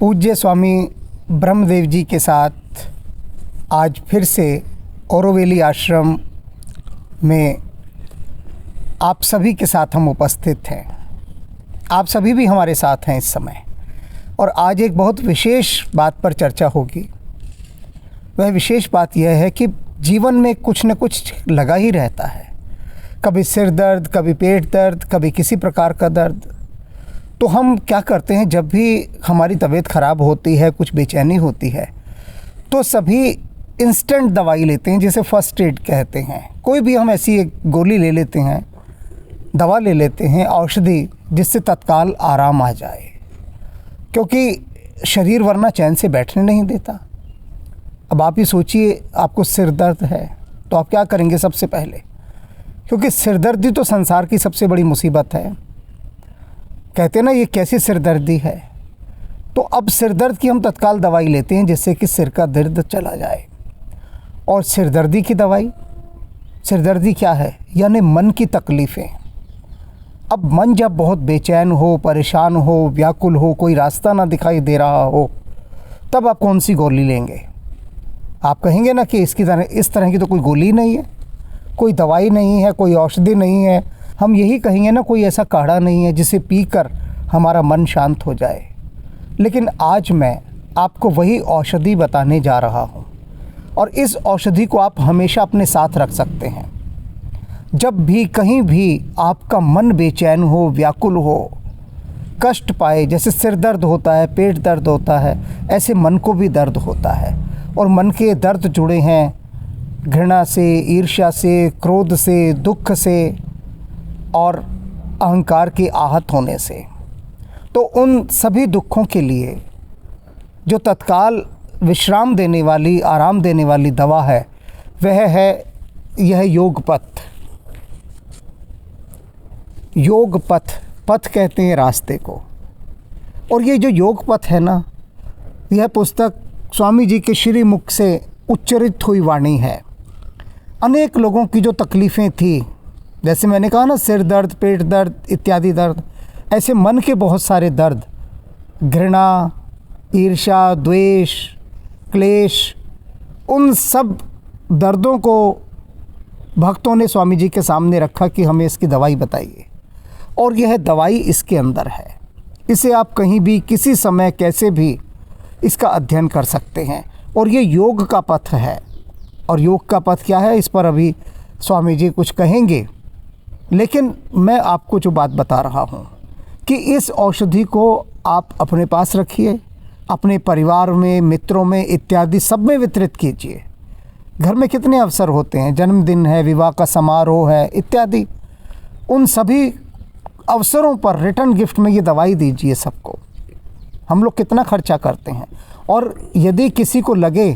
पूज्य स्वामी ब्रह्मदेव जी के साथ आज फिर से ओरोवेली आश्रम में आप सभी के साथ हम उपस्थित हैं। आप सभी भी हमारे साथ हैं इस समय, और आज एक बहुत विशेष बात पर चर्चा होगी। वह विशेष बात यह है कि जीवन में कुछ न कुछ लगा ही रहता है, कभी सिर दर्द, कभी पेट दर्द, कभी किसी प्रकार का दर्द। तो हम क्या करते हैं, जब भी हमारी तबीयत ख़राब होती है, कुछ बेचैनी होती है, तो सभी इंस्टेंट दवाई लेते हैं, जिसे फ़र्स्ट एड कहते हैं। कोई भी हम ऐसी एक गोली ले लेते हैं, दवा ले लेते हैं, औषधि, जिससे तत्काल आराम आ जाए, क्योंकि शरीर वरना चैन से बैठने नहीं देता। अब आप ही सोचिए, आपको सिर दर्द है तो आप क्या करेंगे सबसे पहले, क्योंकि सिरदर्दी तो संसार की सबसे बड़ी मुसीबत है। कहते हैं ना, ये कैसी सिरदर्दी है। तो अब सिरदर्द की हम तत्काल दवाई लेते हैं, जिससे कि सिर का दर्द चला जाए। और सिरदर्दी की दवाई, सिरदर्दी क्या है, यानी मन की तकलीफ़ें। अब मन जब बहुत बेचैन हो, परेशान हो, व्याकुल हो, कोई रास्ता ना दिखाई दे रहा हो, तब आप कौन सी गोली लेंगे? आप कहेंगे ना कि इस तरह की तो कोई गोली नहीं है, कोई दवाई नहीं है, कोई औषधि नहीं है। हम यही कहेंगे ना, कोई ऐसा काढ़ा नहीं है जिसे पीकर हमारा मन शांत हो जाए। लेकिन आज मैं आपको वही औषधि बताने जा रहा हूँ, और इस औषधि को आप हमेशा अपने साथ रख सकते हैं। जब भी कहीं भी आपका मन बेचैन हो, व्याकुल हो, कष्ट पाए, जैसे सिर दर्द होता है, पेट दर्द होता है, ऐसे मन को भी दर्द होता है। और मन के दर्द जुड़े हैं घृणा से, ईर्ष्या से, क्रोध से, दुख से और अहंकार के आहत होने से। तो उन सभी दुखों के लिए जो तत्काल विश्राम देने वाली, आराम देने वाली दवा है, वह है यह योग पथ। योग पथ, पथ कहते हैं रास्ते को। और ये जो योग पथ है ना, यह पुस्तक स्वामी जी के श्री मुख से उच्चरित हुई वाणी है। अनेक लोगों की जो तकलीफ़ें थी, जैसे मैंने कहा ना, सिर दर्द, पेट दर्द इत्यादि दर्द, ऐसे मन के बहुत सारे दर्द, घृणा, ईर्ष्या, द्वेष, क्लेश, उन सब दर्दों को भक्तों ने स्वामी जी के सामने रखा कि हमें इसकी दवाई बताइए। और यह दवाई इसके अंदर है। इसे आप कहीं भी, किसी समय, कैसे भी इसका अध्ययन कर सकते हैं। और ये योग का पथ है। और योग का पथ क्या है, इस पर अभी स्वामी जी कुछ कहेंगे। लेकिन मैं आपको जो बात बता रहा हूँ कि इस औषधि को आप अपने पास रखिए, अपने परिवार में, मित्रों में इत्यादि सब में वितरित कीजिए। घर में कितने अवसर होते हैं, जन्मदिन है, विवाह का समारोह है इत्यादि, उन सभी अवसरों पर रिटर्न गिफ्ट में ये दवाई दीजिए सबको। हम लोग कितना खर्चा करते हैं। और यदि किसी को लगे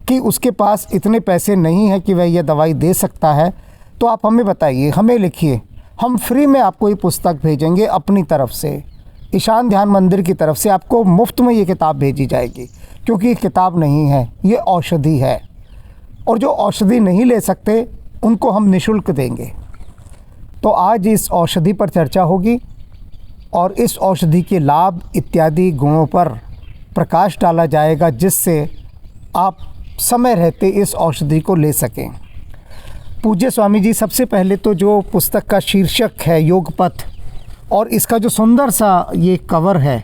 कि उसके पास इतने पैसे नहीं हैं कि वह यह दवाई दे सकता है, तो आप हमें बताइए, हमें लिखिए, हम फ्री में आपको ये पुस्तक भेजेंगे अपनी तरफ से। ईशान ध्यान मंदिर की तरफ से आपको मुफ्त में ये किताब भेजी जाएगी, क्योंकि ये किताब नहीं है, ये औषधि है। और जो औषधि नहीं ले सकते, उनको हम निःशुल्क देंगे। तो आज इस औषधि पर चर्चा होगी, और इस औषधि के लाभ इत्यादि गुणों पर प्रकाश डाला जाएगा, जिससे आप समय रहते इस औषधि को ले सकें। पूज्य स्वामी जी, सबसे पहले तो जो पुस्तक का शीर्षक है योग पथ, और इसका जो सुंदर सा ये कवर है,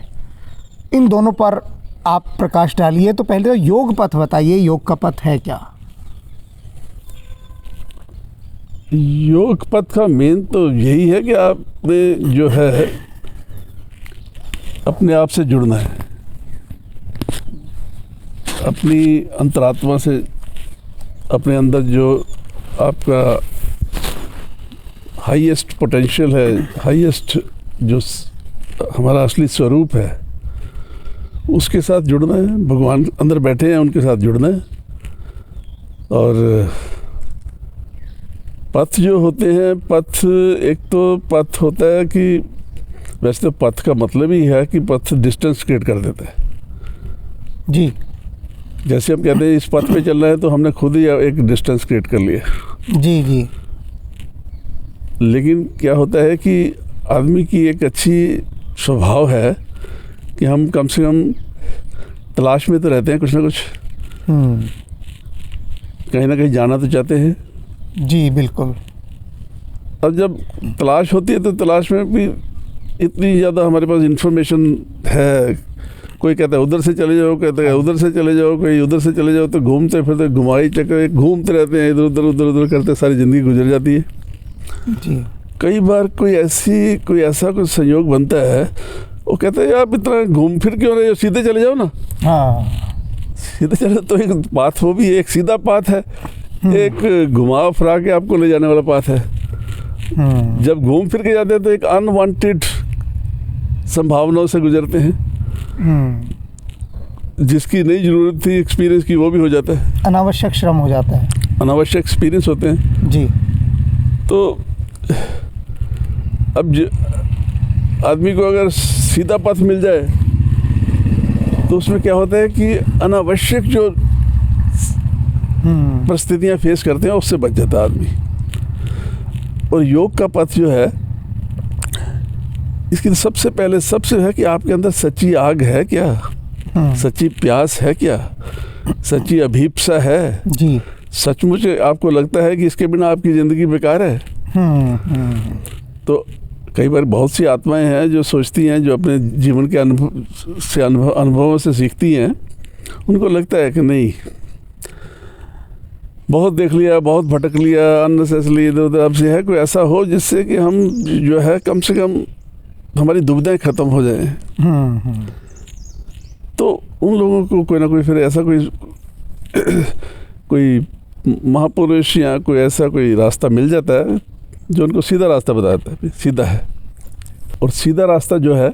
इन दोनों पर आप प्रकाश डालिए। तो पहले तो योग पथ बताइए, योग का पथ है क्या? योग पथ का मेन तो यही है कि आपने जो है अपने आप से जुड़ना है, अपनी अंतरात्मा से, अपने अंदर जो आपका हाईएस्ट पोटेंशियल है, हाईएस्ट जो हमारा असली स्वरूप है, उसके साथ जुड़ना है। भगवान अंदर बैठे हैं, उनके साथ जुड़ना है। और पथ जो होते हैं, पथ, एक तो पथ होता है कि वैसे तो पथ का मतलब ही है कि पथ डिस्टेंस क्रिएट कर देता है जी। जैसे हम कहते हैं इस पथ पे चल रहे हैं, तो हमने खुद ही एक डिस्टेंस क्रिएट कर लिया। जी जी। लेकिन क्या होता है कि आदमी की एक अच्छी स्वभाव है कि हम कम से कम तलाश में तो रहते हैं कुछ ना कुछ, कहीं ना कहीं जाना तो चाहते हैं। जी बिल्कुल। और जब तलाश होती है तो तलाश में भी इतनी ज़्यादा हमारे पास इंफॉर्मेशन है, कोई कहता है उधर से चले जाओ, कहता है उधर से चले जाओ, कोई उधर से चले जाओ, तो घूमते फिरते घुमाई चक्कर घूमते रहते हैं, इधर उधर करते सारी ज़िंदगी गुजर जाती है। जी। कई बार कोई ऐसा कोई संयोग बनता है, वो कहते हैं आप इतना घूम फिर क्यों रहे हो, सीधे चले जाओ ना। हाँ। सीधे चले तो एक पाथ, वो भी एक सीधा पाथ है, एक घुमा फिरा के आपको ले जाने वाला पाथ है। जब घूम फिर के जाते हैं तो एक अनवांटेड संभावनाओं से गुजरते हैं, जिसकी नहीं जरूरत थी एक्सपीरियंस की, वो भी हो जाता है, अनावश्यक श्रम हो जाता है, अनावश्यक एक्सपीरियंस होते हैं। जी। तो अब आदमी को अगर सीधा पथ मिल जाए तो उसमें क्या होता है कि अनावश्यक जो परिस्थितियां फेस करते हैं उससे बच जाता है आदमी। और योग का पथ जो है, इसकी सबसे पहले सबसे है कि आपके अंदर सच्ची आग है क्या, सच्ची प्यास है क्या, सच्ची अभीप्सा है जी। सचमुच आपको लगता है कि इसके बिना आपकी ज़िंदगी बेकार है। तो कई बार बहुत सी आत्माएं हैं जो सोचती हैं, जो अपने जीवन के अनुभवों से सीखती हैं, उनको लगता है कि नहीं, बहुत देख लिया, बहुत भटक लिया, अननेसेसरी इधर उधर, अब से है कोई ऐसा हो जिससे कि हम जो है कम से कम हमारी दुविधाएं ख़त्म हो जाएं। तो उन लोगों को कोई ना कोई फिर ऐसा कोई महापुरुष या कोई ऐसा कोई रास्ता मिल जाता है जो उनको सीधा रास्ता बताता है, सीधा है। और सीधा रास्ता जो है,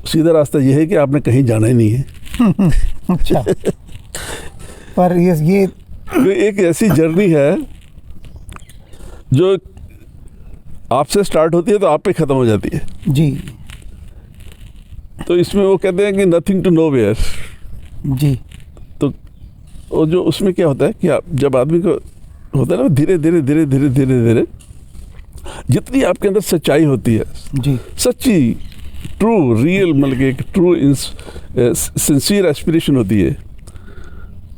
सीधा रास्ता ये है कि आपने कहीं जाना ही नहीं है। अच्छा। पर ये एक ऐसी जर्नी है जो आपसे स्टार्ट होती है तो आप पे ख़त्म हो जाती है। जी। तो इसमें वो कहते हैं कि नथिंग टू नो वेयर। जी। तो वो जो उसमें क्या होता है कि आप जब आदमी को होता है ना, धीरे धीरे धीरे धीरे धीरे धीरे जितनी आपके अंदर सच्चाई होती है, जी, सच्ची ट्रू रियल, मतलब कि एक ट्रू सिंसियर एस्पिरेशन होती है,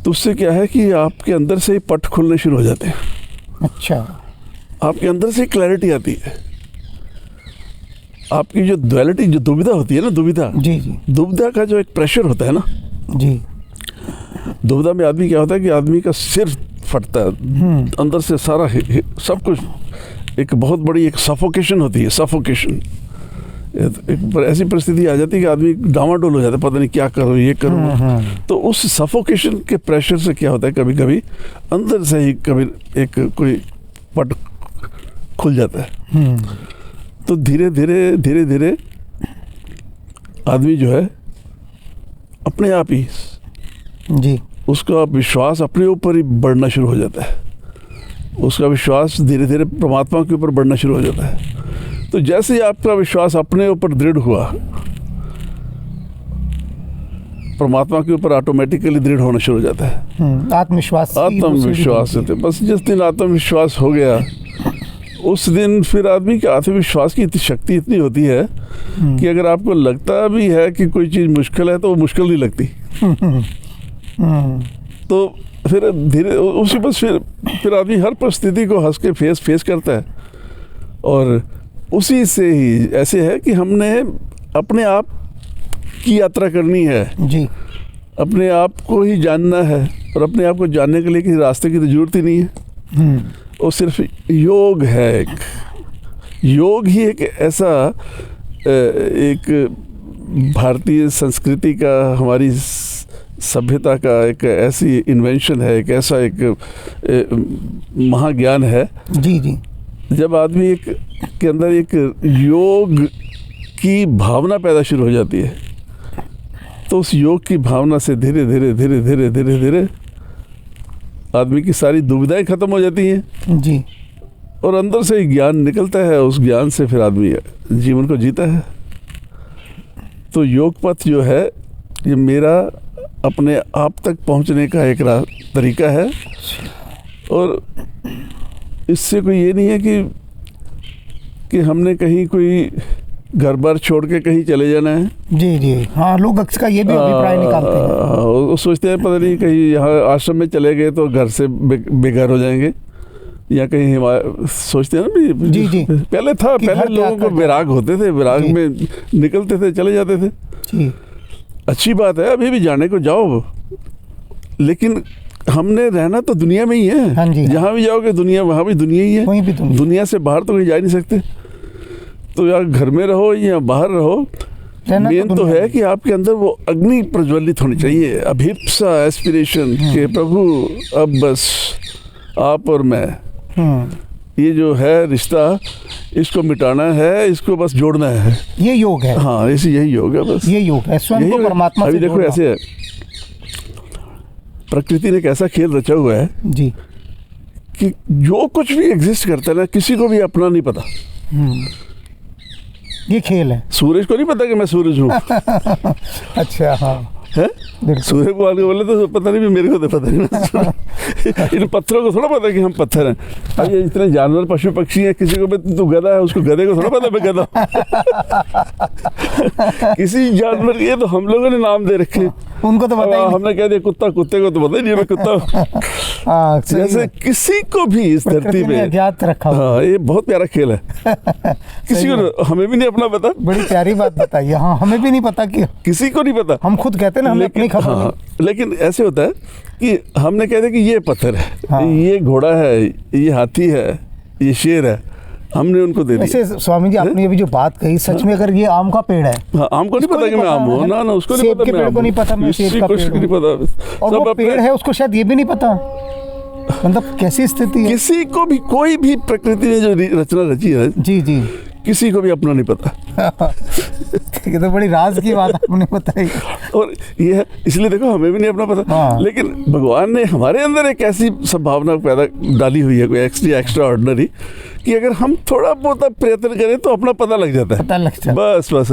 तो उससे क्या है कि आपके अंदर से ही पट खुलने शुरू हो जाते हैं। अच्छा। आपके अंदर से क्लैरिटी आती है। आपकी जो दुअलिटी, जो दुविधा होती है ना, दुविधा, जी जी, दुविधा का जो एक प्रेशर होता है ना, जी, दुविधा में आदमी क्या होता है कि आदमी का सिर फटता है, अंदर से सारा सब कुछ, एक बहुत बड़ी एक सफोकेशन होती है, सफोकेशन। एक ऐसी परिस्थिति आ जाती है कि आदमी डामाडोल हो जाता है, पता नहीं क्या करूँ, ये करूँ। तो उस सफोकेशन के प्रेशर से क्या होता है, कभी कभी अंदर से ही कभी एक कोई पट खुल जाता है। तो धीरे धीरे धीरे धीरे आदमी जो है अपने आप ही, जी, उसका विश्वास अपने ऊपर ही बढ़ना शुरू हो जाता है। उसका विश्वास धीरे धीरे परमात्मा के ऊपर बढ़ना शुरू हो जाता है। तो जैसे ही आपका विश्वास अपने ऊपर दृढ़ हुआ, परमात्मा के ऊपर ऑटोमेटिकली दृढ़ होना शुरू हो जाता है। आत्मविश्वास होते, बस जिस दिन आत्मविश्वास हो गया उस दिन फिर आदमी के आत्मविश्वास की शक्ति इतनी होती है कि अगर आपको लगता भी है कि कोई चीज़ मुश्किल है तो वो मुश्किल नहीं लगती। तो फिर धीरे उसी बस फिर आदमी हर परिस्थिति को हंस के फेस करता है। और उसी से ही ऐसे है कि हमने अपने आप की यात्रा करनी है, जी, अपने आप को ही जानना है। और अपने आप को जानने के लिए किसी रास्ते की तो जरूरत ही नहीं है। वो सिर्फ योग है। योग ही एक ऐसा एक भारतीय संस्कृति का, हमारी सभ्यता का एक ऐसी इन्वेंशन है, एक ऐसा एक महाज्ञान है। जी जी। जब आदमी के अंदर एक योग की भावना पैदा शुरू हो जाती है तो उस योग की भावना से धीरे धीरे धीरे धीरे धीरे धीरे आदमी की सारी दुविधाएं खत्म हो जाती हैं। जी। और अंदर से ही ज्ञान निकलता है, उस ज्ञान से फिर आदमी जीवन को जीता है। तो योग पथ जो है ये मेरा अपने आप तक पहुंचने का एक तरीका है। और इससे कोई ये नहीं है कि हमने कहीं कोई घर बार छोड़ के कहीं चले जाना है। जी जी हाँ, लोग अक्सर का ये भी अभिप्राय निकालते हैं। वो सोचते हैं पता नहीं कहीं यहाँ आश्रम में चले गए तो घर से बेघर हो जाएंगे, या कहीं सोचते हैं ना भी। जी जी पहले था, पहले लोगों को विराग होते थे, विराग में निकलते थे, चले जाते थे। जी अच्छी बात है, अभी भी जाने को जाओ, लेकिन हमने रहना तो दुनिया में ही है। हाँ जी, जहाँ भी जाओगे दुनिया, वहाँ भी दुनिया ही है। वहीं भी दुनिया से बाहर तो कहीं जा ही नहीं सकते। तो या घर में रहो या बाहर रहो, मेन तो है कि आपके अंदर वो अग्नि प्रज्वलित होनी चाहिए, अभिप्सा, एस्पिरेशन कि प्रभु अब बस आप और मैं, ये जो है रिश्ता, इसको मिटाना है, इसको बस जोड़ना है। ये योग है। हाँ, यही योग है, बस ये योग है, स्वयं को परमात्मा से। अभी देखो ऐसे है, प्रकृति ने एक ऐसा खेल रचा हुआ है जी कि जो कुछ भी एग्जिस्ट करता है ना, किसी को भी अपना नहीं पता। ये खेल है। सूरज को नहीं पता कि मैं सूरज हूँ। अच्छा हाँ है, सूर्य को आगे बोले तो पता नहीं, भी मेरे को तो पता नहीं। इन पत्थरों को थोड़ा पता कि हम पत्थर हैं। ये इतने जानवर, पशु पक्षी हैं, किसी को भी तू गधा है, उसको गधे को थोड़ा पता मैं गधा। किसी जानवर के तो हम लोगों ने नाम दे रखे, उनको तो पता ही नहीं। हमने कह दिया कुत्ता, कुत्ते को तो पता ही नहीं मैं कुत्ता। जैसे किसी को भी इस धरती में अज्ञात रखा। हाँ, ये बहुत प्यारा खेल है। किसी को, हमें भी नहीं अपना पता। बड़ी प्यारी बात बताई। हाँ, हमें भी नहीं पता कि किसी को नहीं पता। हम खुद कहते हैं ना, हमें अपनी खबर नहीं। लेकिन ऐसे होता है कि हमने कहते कि ये पत्थर है, हाँ। ये घोड़ा है, ये हाथी है, ये शेर है, हमने उनको दे दिया। वैसे स्वामी जी, आपने अभी जो बात कही, सच में अगर ये आम का पेड़ है, हाँ, आम को नहीं पता कि मैं आम हूँ, ना उसको नहीं पता, सेब के पेड़ को नहीं पता मैं सेब का पेड़ नहीं पता, और वो पेड़ है उसको शायद ये भी नहीं पता। मतलब कैसी स्थिति है। किसी को भी, कोई भी प्रकृति ने जो रचना रची है, जी जी, किसी को भी अपना नहीं पता। ये तो बड़ी राज की बात आपने बताई। और ये है, इसलिए देखो हमें भी नहीं अपना पता। हाँ। लेकिन भगवान ने हमारे अंदर एक ऐसी संभावना पैदा डाली हुई है, कोई एक्स्ट्रा ऑर्डिनरी, कि अगर हम थोड़ा बहुत प्रयत्न करें तो अपना पता लग जाता है। पता लग जाता है। बस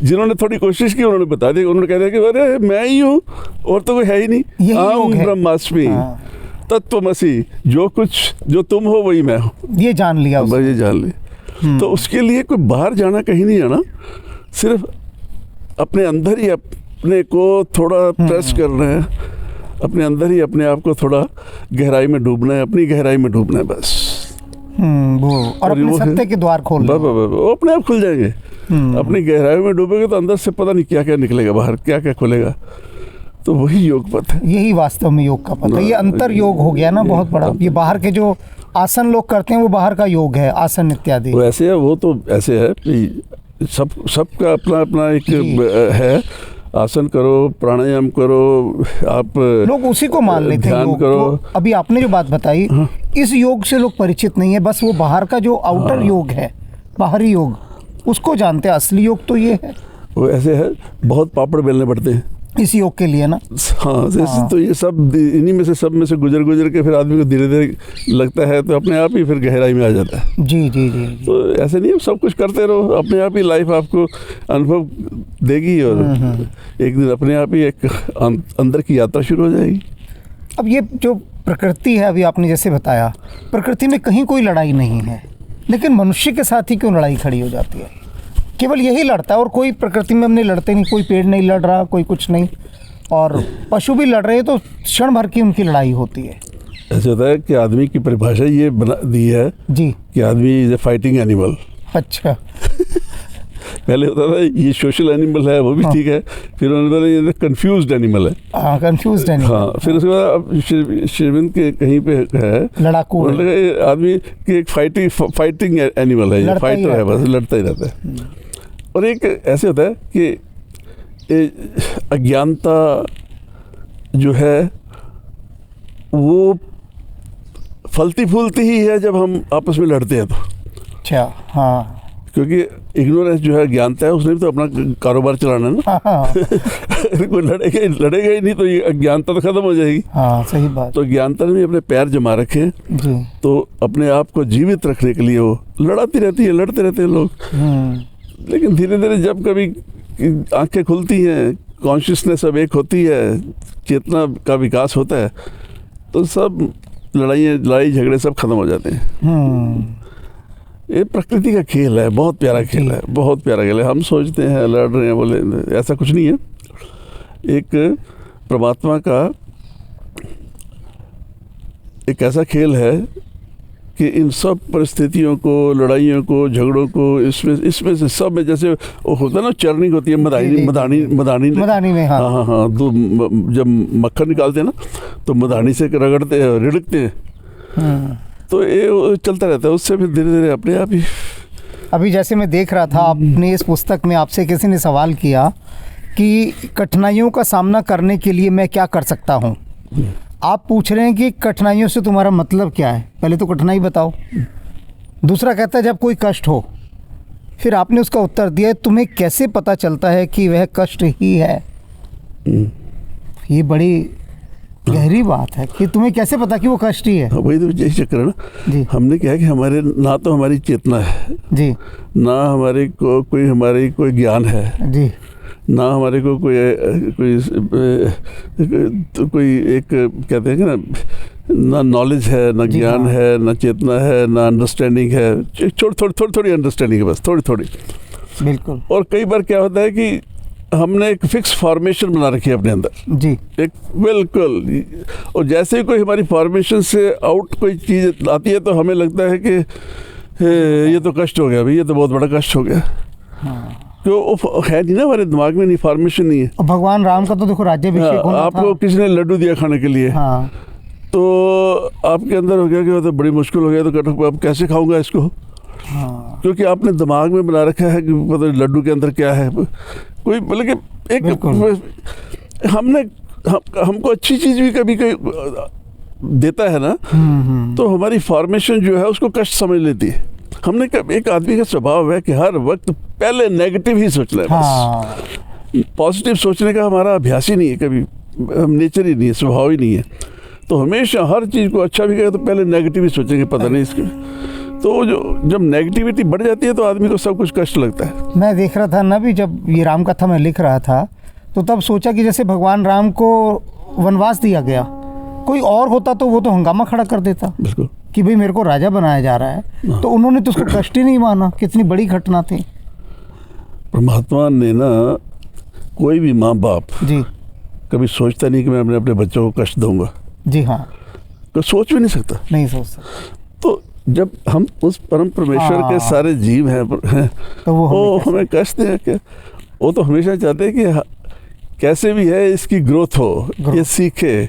जिन्होंने थोड़ी कोशिश की उन्होंने बता दिया, उन्होंने कह दिया कि अरे मैं ही हूँ और तो कोई है ही नहीं। अहम ब्रह्मास्मि तत्त्वमसि, जो कुछ जो तुम हो वही मैं हूँ। ये जान लिया, ये जान लिया। तो उसके लिए कोई बाहर जाना, कहीं नहीं जाना, सिर्फ अपने अंदर ही अपने को थोड़ा प्रेस करना है, अपने अंदर ही अपने आप को थोड़ा गहराई में डूबना है, अपनी गहराई में डूबना है, बस। वो और अपने सत्य के द्वार खोलना, वो अपने आप खुल जाएंगे। अपनी गहराई में डूबेगे तो अंदर से पता नहीं क्या क्या निकलेगा बाहर, क्या क्या खुलेगा। तो वही योग पथ है, यही वास्तव में योग का पथ है। ये अंतर योग हो गया ना बहुत बड़ा। ये बाहर के जो आसन लोग करते हैं वो बाहर का योग है, आसन इत्यादि। वो ऐसे है, वो तो ऐसे है कि सबका अपना अपना एक है। आसन करो, प्राणायाम करो, आप लोग उसी को मान लेते हैं ध्यान करो। तो अभी आपने जो बात बताई, इस योग से लोग परिचित नहीं है, बस वो बाहर का जो आउटर योग है, बाहरी योग, उसको जानते हैं। असली योग तो ये है। वो ऐसे है, बहुत पापड़ बेलने पड़ते हैं इस योग के लिए ना। हाँ, तो ये सब इन्हीं में से, सब में से गुजर के फिर आदमी को धीरे धीरे लगता है, तो अपने आप ही फिर गहराई में आ जाता है। जी जी जी। तो ऐसे नहीं, सब कुछ करते रहो, अपने आप ही लाइफ आपको अनुभव देगी और एक दिन अपने आप ही एक अंदर की यात्रा शुरू हो जाएगी। अब ये जो प्रकृति है, अभी आपने जैसे बताया, प्रकृति में कहीं कोई लड़ाई नहीं है, लेकिन मनुष्य के साथ ही क्यों लड़ाई खड़ी हो जाती है? केवल यही लड़ता है और कोई प्रकृति में हमने लड़ते नहीं। कोई पेड़ नहीं लड़ रहा, कोई कुछ नहीं, और पशु भी लड़ रहे हैं तो क्षण भर की उनकी लड़ाई होती है। ऐसा होता है कि आदमी की परिभाषा ये बना दी है जी कि आदमी इज ए फाइटिंग एनिमल। अच्छा। पहले होता था ये सोशल एनिमल है, वो भी ठीक है। फिर उन्होंने बोला ये कंफ्यूज्ड एनिमल है। हाँ, कंफ्यूज्ड एनिमल। हाँ, फिर उसके बाद अब शेरविंद के कहीं पे है लड़ाकू, आदमी की एक फाइटिंग एनिमल है, ये फाइटर है, बस लड़ता ही रहता है। और एक ऐसे होता है कि अज्ञानता जो है वो फलती फूलती ही है जब हम आपस में लड़ते हैं तो। अच्छा, हाँ, क्योंकि इग्नोरेंस जो है, ज्ञानता है, उसने भी तो अपना कारोबार चलाना है ना। कोई लड़ेगा ही नहीं तो ये अज्ञानता तो खत्म हो जाएगी। हाँ, सही बात। तो ज्ञानता ने भी अपने पैर जमा रखे हैं, तो अपने आप को जीवित रखने के लिए वो लड़ाती रहती है, लड़ते रहते हैं लोग। लेकिन धीरे धीरे जब कभी आंखें खुलती हैं, कॉन्शियसनेस अब एक होती है, चेतना का विकास होता है, तो सब लड़ाई झगड़े सब खत्म हो जाते हैं। ये प्रकृति का खेल है, बहुत प्यारा खेल है, बहुत प्यारा खेल है। हम सोचते हैं लड़ रहे हैं, बोले ऐसा कुछ नहीं है। एक परमात्मा का एक ऐसा खेल है कि इन सब परिस्थितियों को, लड़ाइयों को, झगड़ों को, इसमें से सब में, जैसे वो होता है ना, चर्निंग होती है मदानी में। हाँ हाँ हाँ, तो जब मक्खन निकालते हैं ना, तो मदानी से रगड़ते हैं, रिड़कते हैं, तो ये चलता रहता है। उससे फिर धीरे धीरे अपने आप ही। अभी जैसे मैं देख रहा था, अपनी इस पुस्तक में आपसे किसी ने सवाल किया कि कठिनाइयों का सामना करने के लिए मैं क्या कर सकता हूँ। आप पूछ रहे हैं कि कठिनाइयों से तुम्हारा मतलब क्या है, पहले तो कठिनाई बताओ। दूसरा कहता है जब कोई कष्ट हो, फिर आपने उसका उत्तर दिया तुम्हें कैसे पता चलता है कि वह कष्ट ही है। ये बड़ी गहरी बात है कि तुम्हें कैसे पता कि वो कष्ट ही है। वही तो यही चक्कर है ना जी। हमने क्या है कि हमारे ना तो हमारी चेतना है जी, ना हमारे को कोई ज्ञान है जी, ना हमारे को कोई एक कहते हैं कि ना नॉलेज है, ना ज्ञान है, ना चेतना है, ना अंडरस्टैंडिंग है। थोड़ी अंडरस्टैंडिंग है बस, थोड़ी। बिल्कुल। और कई बार क्या होता है कि हमने एक फिक्स फॉर्मेशन बना रखी है अपने अंदर जी, एक बिल्कुल। और जैसे ही कोई हमारी फॉर्मेशन से आउट कोई चीज़ आती है तो हमें लगता है कि ये तो कष्ट हो गया भाई, ये तो बहुत बड़ा कष्ट हो गया। हाँ। तो है नहीं ना, हमारे दिमाग में नहीं, फॉर्मेशन नहीं है। और भगवान राम का तो देखो राज्याभिषेक होना था। आपको किसी ने लड्डू दिया खाने के लिए, हाँ, तो आपके अंदर हो गया कि तो बड़ी मुश्किल हो गया, तो अब कैसे खाऊंगा इसको। हाँ। क्योंकि आपने दिमाग में बना रखा है कि पता लड्डू के अंदर क्या है। कोई बल्कि एक हमको अच्छी चीज़ भी कभी देता है ना, तो हमारी फॉर्मेशन जो है उसको कष्ट समझ लेती है। हमने एक आदमी का स्वभाव है कि हर वक्त पहले नेगेटिव ही सोचना है। हाँ। पॉजिटिव सोचने का हमारा अभ्यास ही नहीं है, कभी नेचर ही नहीं है, स्वभाव ही नहीं है। तो हमेशा हर चीज़ को अच्छा भी कहे तो पहले नेगेटिव ही सोचेंगे, पता नहीं इसके। तो जब नेगेटिविटी बढ़ जाती है तो आदमी को सब कुछ कष्ट लगता है। मैं देख रहा था ना भी, जब ये राम कथा मैं लिख रहा था तो तब सोचा कि जैसे भगवान राम को वनवास दिया गया, कोई और होता तो वो तो हंगामा खड़ा कर देता। बिल्कुल। कि भाई मेरे को राजा बनाया जा रहा है, तो उन्होंने तो उसको कष्ट ही नहीं माना। कितनी बड़ी घटना थी। परमात्मा ने ना, कोई भी माँ बाप जी कभी सोचता नहीं कि मैं अपने बच्चों को कष्ट दूंगा। जी हाँ, तो सोच भी नहीं सकता। नहीं सोच सकता। तो जब हम उस परम परमेश्वर के सारे जीव हैं तो वो हमें कष्ट दें क्या? वो तो हमेशा चाहते हैं कि कैसे भी है इसकी ग्रोथ हो, ये सीखे।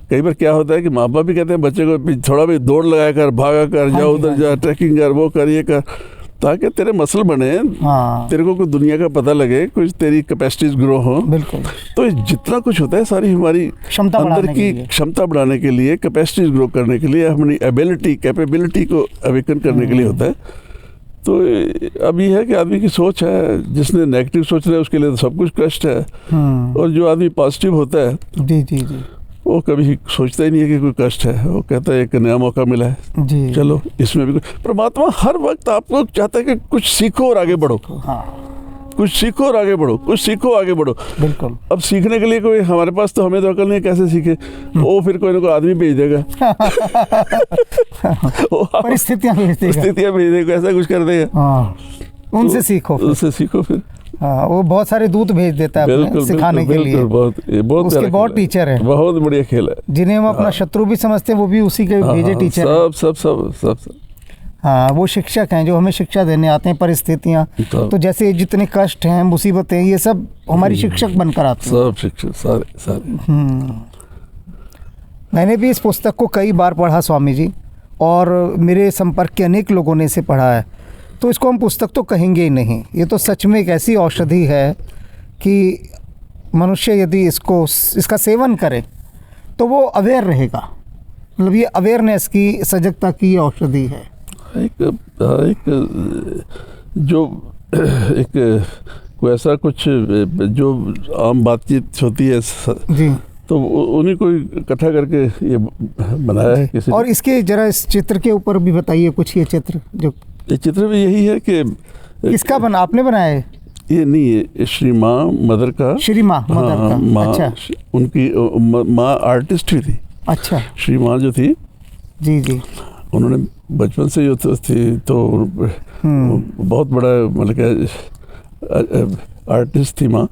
कई बार क्या होता है कि माँ बाप भी कहते हैं बच्चे को थोड़ा भी दौड़ लगाया कर, भागा कर, जा उधर जा, ट्रैकिंग कर, वो कर, ये कर, ताकि तेरे मसल बने। हाँ। तेरे को कुछ दुनिया का पता लगे, कुछ तेरी कैपेसिटीज ग्रो हो। बिल्कुल। तो जितना कुछ होता है सारी हमारी अंदर की क्षमता बढ़ाने के लिए, कैपेसिटीज ग्रो करने के लिए, हमारी कैपेबिलिटी को अवेकन करने के लिए होता है। तो अब ये है कि आदमी की सोच है, जिसने नेगेटिव सोच रहा है उसके लिए तो सब कुछ कष्ट है। और जो आदमी पॉजिटिव होता है जी वो कभी सोचता ही नहीं है कि कोई कष्ट है। वो कहता है एक नया मौका मिला है जी, चलो इसमें भी। परमात्मा हर वक्त आपको चाहता है कि कुछ सीखो और आगे बढ़ो। हाँ। कुछ सीखो और आगे बढ़ो, कुछ सीखो आगे बढ़ो। बिल्कुल। अब सीखने के लिए कोई हमारे पास तो हमें तो अकल नहीं है, कैसे सीखे। वो फिर कोई ना कोई आदमी भेज देगा, परिस्थितियाँ भेज देगा, ऐसा कुछ कर देगा। उनसे सीखो, उससे सीखो फिर। हाँ, वो बहुत सारे दूत भेज देता है अपने सिखाने के लिए। बहुत उसके बहुत टीचर हैं। बहुत बढ़िया खेल है, जिन्हें हम अपना शत्रु भी समझते हैं, वो भी उसी के भेजे टीचर। सब। हाँ, वो शिक्षक हैं जो हमें शिक्षा देने आते हैं। परिस्थितियाँ तो जैसे जितने कष्ट हैं, मुसीबतें, ये सब हमारी शिक्षक बनकर आते हैं। सब शिक्षक सारे। मैंने भी इस पुस्तक को कई बार पढ़ा स्वामी जी, और मेरे संपर्क के अनेक लोगों ने इसे पढ़ा है। तो इसको हम पुस्तक तो कहेंगे ही नहीं, ये तो सच में एक ऐसी औषधि है कि मनुष्य यदि इसका सेवन करे तो वो अवेयर रहेगा। मतलब ये अवेयरनेस की, सजगता की औषधि है। कोई ऐसा कुछ जो आम बातचीत होती है जी, तो उन्हीं को इकट्ठा करके ये बनाया है किसी। और इसके जरा इस चित्र के ऊपर भी बताइए कुछ। ये चित्र भी यही है कि किसका आपने बनाया है? ये नहीं है, श्री माँ मदर का। श्री माँ मदर का। माँ, अच्छा। उनकी माँ आर्टिस्ट भी थी। अच्छा। श्री माँ जो थी जी। उन्होंने बचपन से जो थी तो बहुत बड़ा मतलब क्या आर्टिस्ट थी माँ।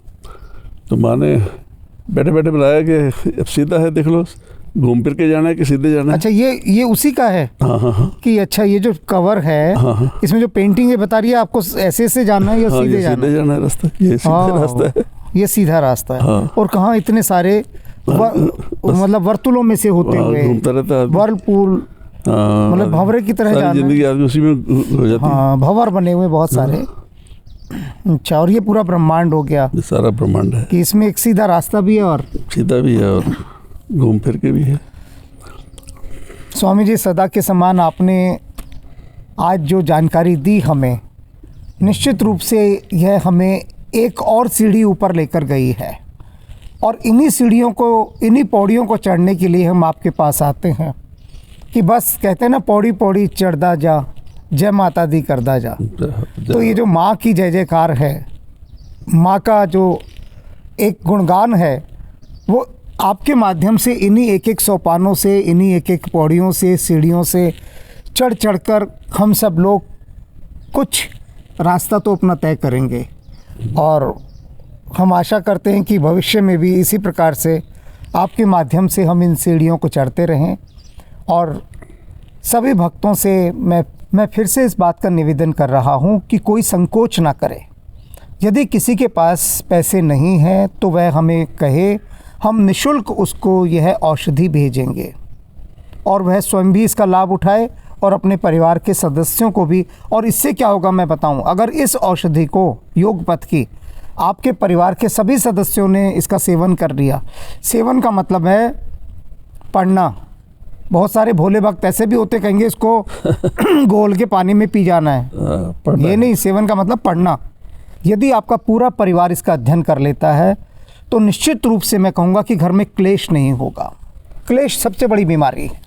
तो माँ ने बैठे बैठे बुलाया कि अब सीधा है, देख लो, घूम फिर के जाना है कि सीधे जाना है। अच्छा, ये उसी का है? हाँ हाँ हाँ। कि अच्छा, ये जो कवर है, हाँ हाँ, इसमें जो पेंटिंग है बता रही है आपको ऐसे से जाना है या हाँ, सीधे जाना है? सीधे जाना है रास्ता, ये सीधा रास्ता है। ये सीधा रास्ता है। हाँ। और कहाँ इतने सारे मतलब वर्तुलों में से होते हुए घूमता रहता है, वर्लपूल, मतलब भंवरे की तरह जाना, जिंदगी आदमी उसी में हो जाती है। हाँ, भंवर बने हुए बहुत सारे। अच्छा, और ये पूरा ब्रह्मांड हो गया, ये सारा ब्रह्मांड है। कि इसमें एक सीधा रास्ता भी है और सीधा भी है और घूम फिर के भी है। स्वामी जी, सदा के समान आपने आज जो जानकारी दी हमें, निश्चित रूप से यह हमें एक और सीढ़ी ऊपर लेकर गई है। और इन्हीं सीढ़ियों को, इन्हीं पौड़ियों को चढ़ने के लिए हम आपके पास आते हैं कि बस कहते हैं ना, पौड़ी पौड़ी चढ़दा जा, जय माता दी करदा जा। तो ये जो माँ की जय जयकार है, माँ का जो एक गुणगान है, वो आपके माध्यम से इन्हीं एक एक सोपानों से, इन्हीं एक एक पौड़ियों से, सीढ़ियों से चढ़ चढ़कर हम सब लोग कुछ रास्ता तो अपना तय करेंगे। और हम आशा करते हैं कि भविष्य में भी इसी प्रकार से आपके माध्यम से हम इन सीढ़ियों को चढ़ते रहें। और सभी भक्तों से मैं फिर से इस बात का निवेदन कर रहा हूँ कि कोई संकोच ना करे। यदि किसी के पास पैसे नहीं हैं तो वह हमें कहे, हम निःशुल्क उसको यह औषधि भेजेंगे और वह स्वयं भी इसका लाभ उठाए और अपने परिवार के सदस्यों को भी। और इससे क्या होगा मैं बताऊं, अगर इस औषधि को, योगपथ की, आपके परिवार के सभी सदस्यों ने इसका सेवन कर लिया, सेवन का मतलब है पढ़ना। बहुत सारे भोले भक्त ऐसे भी होते, कहेंगे इसको घोल के पानी में पी जाना है। ये नहीं, सेवन का मतलब पढ़ना। यदि आपका पूरा परिवार इसका अध्ययन कर लेता है तो निश्चित रूप से मैं कहूँगा कि घर में क्लेश नहीं होगा। क्लेश सबसे बड़ी बीमारी है,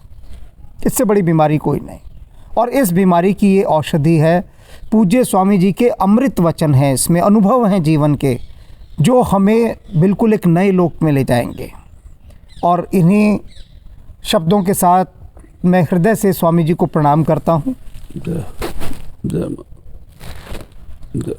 इससे बड़ी बीमारी कोई नहीं। और इस बीमारी की ये औषधि है। पूज्य स्वामी जी के अमृत वचन हैं, इसमें अनुभव हैं जीवन के, जो हमें बिल्कुल एक नए लोक में ले जाएंगे। और इन्हीं शब्दों के साथ मैं हृदय से स्वामी जी को प्रणाम करता हूँ। जय जय।